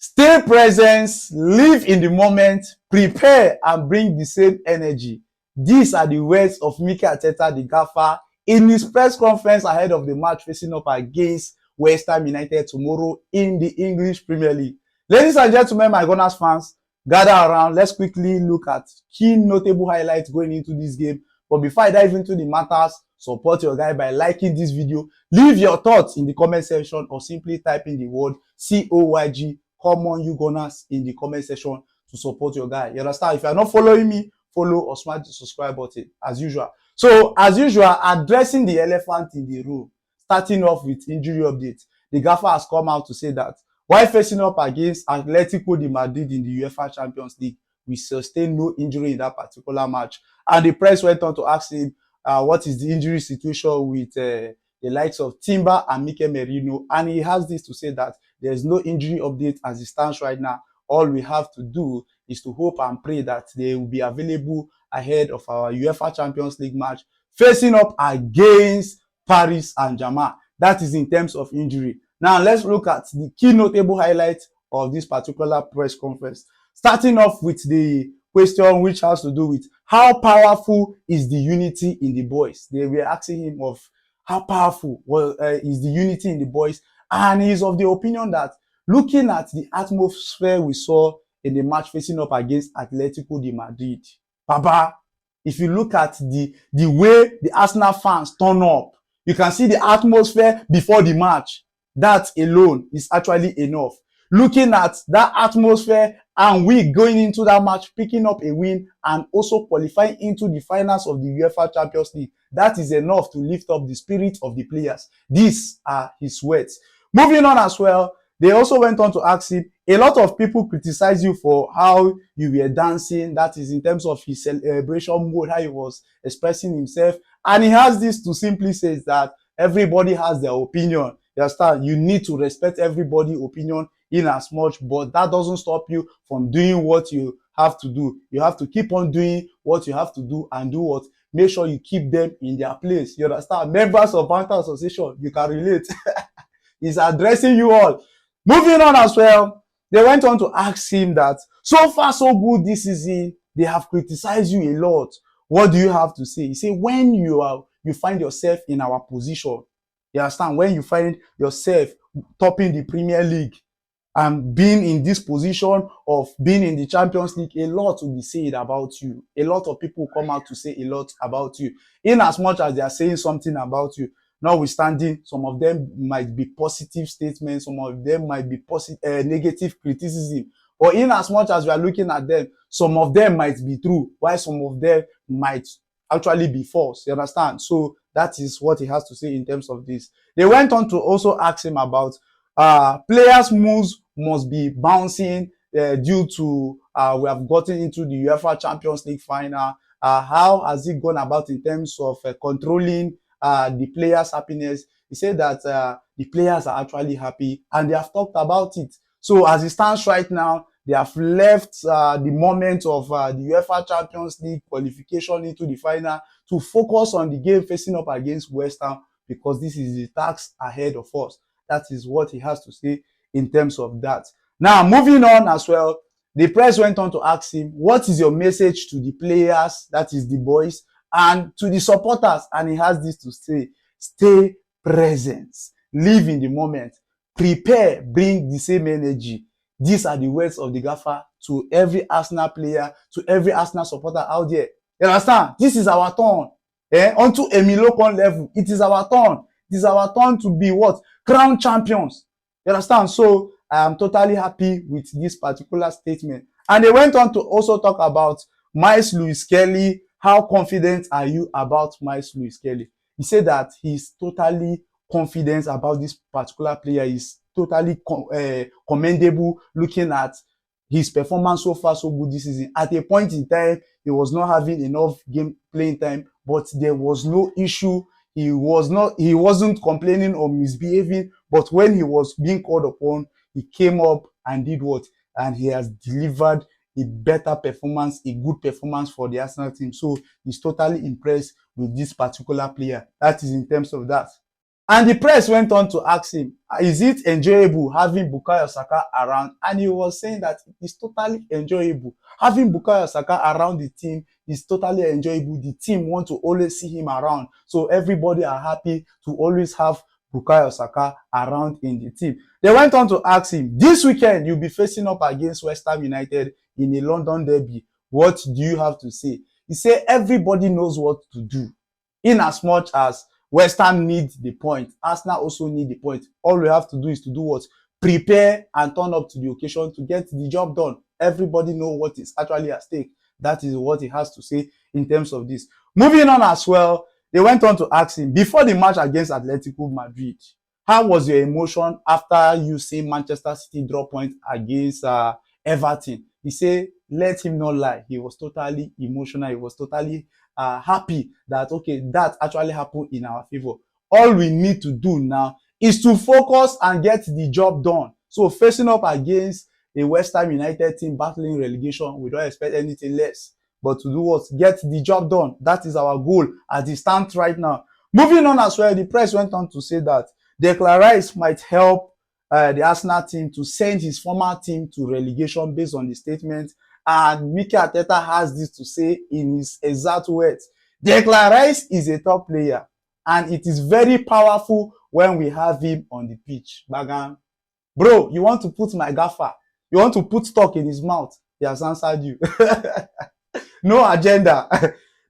Stay present, live in the moment, prepare and bring the same energy. These are the words of Mikel Arteta, the gaffer, in his press conference ahead of the match facing up against Westham United tomorrow in the English Premier League. Ladies and gentlemen, my Gunners fans, gather around. Let's quickly look at key notable highlights going into this game. But before I dive into the matters, support your guy by liking this video. Leave your thoughts in the comment section or simply type in the word COYG, come on you Gunners, in the comment section to support your guy. You understand? If you are not following me, follow or smash the subscribe button as usual. So as usual, addressing the elephant in the room, starting off with injury updates. The gaffer has come out to say that while facing up against Atletico de Madrid in the UEFA Champions League, we sustained no injury in that particular match. And the press went on to ask him what is the injury situation with the likes of Timber and Mikel Merino. And he has this to say that there's no injury update as it stands right now. All we have to do is to hope and pray that they will be available ahead of our UEFA Champions League match facing up against Paris Saint-Germain. That is in terms of injury. Now, let's look at the key notable highlights of this particular press conference. Starting off with the question which has to do with how powerful is the unity in the boys. They were asking him of how powerful is the unity in the boys. And he's of the opinion that looking at the atmosphere we saw in the match facing up against Atletico de Madrid, Baba, if you look at the way the Arsenal fans turn up, you can see the atmosphere before the match. That alone is actually enough. Looking at that atmosphere and we going into that match, picking up a win and also qualifying into the finals of the UEFA Champions League, that is enough to lift up the spirit of the players. These are his words. Moving on as well, they also went on to ask him, a lot of people criticize you for how you were dancing. That is in terms of his celebration mode, how he was expressing himself. And he has this to simply say that everybody has their opinion. You understand? You need to respect everybody's opinion in as much, but that doesn't stop you from doing what you have to do. You have to keep on doing what you have to do and do what? Make sure you keep them in their place. You understand? Members of Banter Association, you can relate. He's addressing you all. Moving on as well, they went on to ask him that so far so good this season, they have criticized you a lot. What do you have to say? He said, when you find yourself in our position, you understand? When you find yourself topping the Premier League and being in this position of being in the Champions League, a lot will be said about you. A lot of people come out to say a lot about you. In as much as they are saying something about you, notwithstanding, some of them might be positive statements, some of them might be negative criticism. But in as much as we are looking at them, some of them might be true, while some of them might actually be false. You understand? So that is what he has to say in terms of this. They went on to also ask him about players' moves must be bouncing due to we have gotten into the UEFA Champions League final. How has it gone about in terms of controlling the players' happiness? He said that the players are actually happy and they have talked about it. So as it stands right now, they have left the moment of the UEFA Champions League qualification into the final to focus on the game facing up against Westham, because this is the task ahead of us. That is what he has to say in terms of that. Now, moving on as well, the press went on to ask him, what is your message to the players, that is the boys, and to the supporters? And he has this to say, stay present, live in the moment, prepare, bring the same energy. These are the words of the gaffer to every Arsenal player, to every Arsenal supporter out there. You understand? This is our turn. Onto a Milocon level. It is our turn. It is our turn to be what? Crown champions. You understand? So I am totally happy with this particular statement. And they went on to also talk about Miles Lewis Kelly. How confident are you about Miles Lewis Kelly? He said that he's totally confident about this particular player. He's totally commendable looking at his performance so far so good this season. At a point in time, he was not having enough game playing time, but there was no issue. He wasn't complaining or misbehaving, but when he was being called upon, he came up and did what? And he has delivered a better performance, a good performance for the Arsenal team. So he's totally impressed with this particular player. That is in terms of that. And the press went on to ask him, is it enjoyable having Bukayo Saka around? And he was saying that it's totally enjoyable. Having Bukayo Saka around the team is totally enjoyable. The team want to always see him around. So everybody are happy to always have Bukayo Saka around in the team. They went on to ask him, this weekend you'll be facing up against Westham United in a London derby. What do you have to say? He said everybody knows what to do. In as much as West Ham need the point, Arsenal also need the point. All we have to do is to do what? Prepare and turn up to the occasion to get the job done. Everybody know what is actually at stake. That is what he has to say in terms of this. Moving on as well, they went on to ask him, before the match against Atletico Madrid, how was your emotion after you see Manchester City draw points against Everton? He said, let him not lie. He was totally emotional. He was totally happy that, okay, that actually happened in our favor. All we need to do now is to focus and get the job done. So facing up against a West Ham United team battling relegation, we don't expect anything less. But to do what? Get the job done. That is our goal as it stands right now. Moving on as well, the press went on to say that Declan Rice might help the Arsenal team to send his former team to relegation based on the statement. And Mikel Arteta has this to say in his exact words. Declan Rice is a top player and it is very powerful when we have him on the pitch. Bagan. Bro, you want to put my gaffer, you want to put talk in his mouth. He has answered you. No agenda.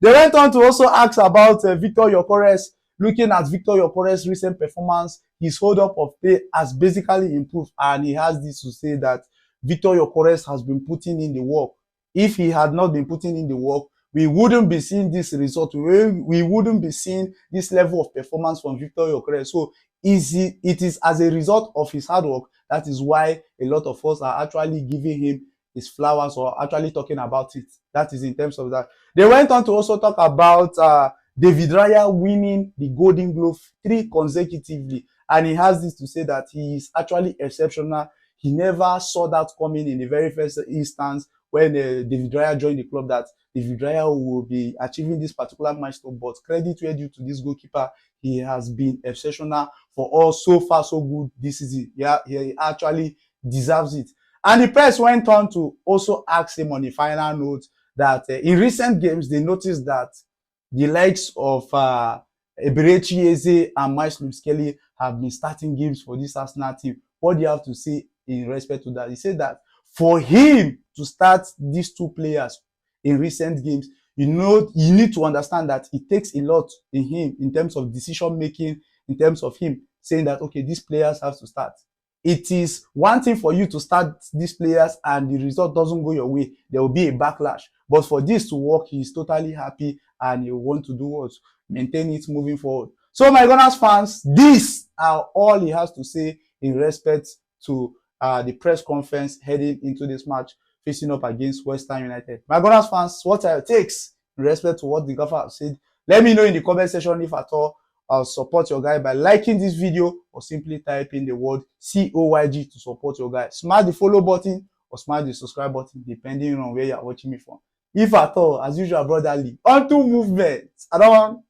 They went on to also ask about Victor Gyökeres. Looking at Victor Gyökeres' recent performance, his hold-up of play has basically improved, and he has this to say that Victor Gyökeres has been putting in the work. If he had not been putting in the work, we wouldn't be seeing this result. We wouldn't be seeing this level of performance from Victor Gyökeres. So it is as a result of his hard work. That is why a lot of us are actually giving him his flowers or actually talking about it. That is in terms of that. They went on to also talk about David Raya winning the Golden Glove 3 consecutively. And he has this to say that he is actually exceptional. He never saw that coming in the very first instance when David Raya joined the club, that David Raya will be achieving this particular milestone. But credit where due to this goalkeeper. He has been exceptional for us. So far, so good this season. Yeah, he actually deserves it. And the press went on to also ask him on the final note that in recent games, they noticed that the likes of Eberechi Eze and Michael Skelly have been starting games for this Arsenal team. What do you have to say in respect to that? He said that for him to start these two players in recent games, you need to understand that it takes a lot in him in terms of decision making, in terms of him saying that, okay, these players have to start. It is one thing for you to start these players and the result doesn't go your way. There will be a backlash. But for this to work, he's totally happy and he will want to do what? Maintain it moving forward. So my Gunners fans, these are all he has to say in respect to the press conference heading into this match facing up against West Ham United. My Gunners fans, what are your takes in respect to what the gaffer has said? Let me know in the comment section if at all. I'll support your guy by liking this video or simply type in the word COYG to support your guy. Smash the follow button or smash the subscribe button depending on where you're watching me from. If at all, as usual, brotherly, on to movement. I don't want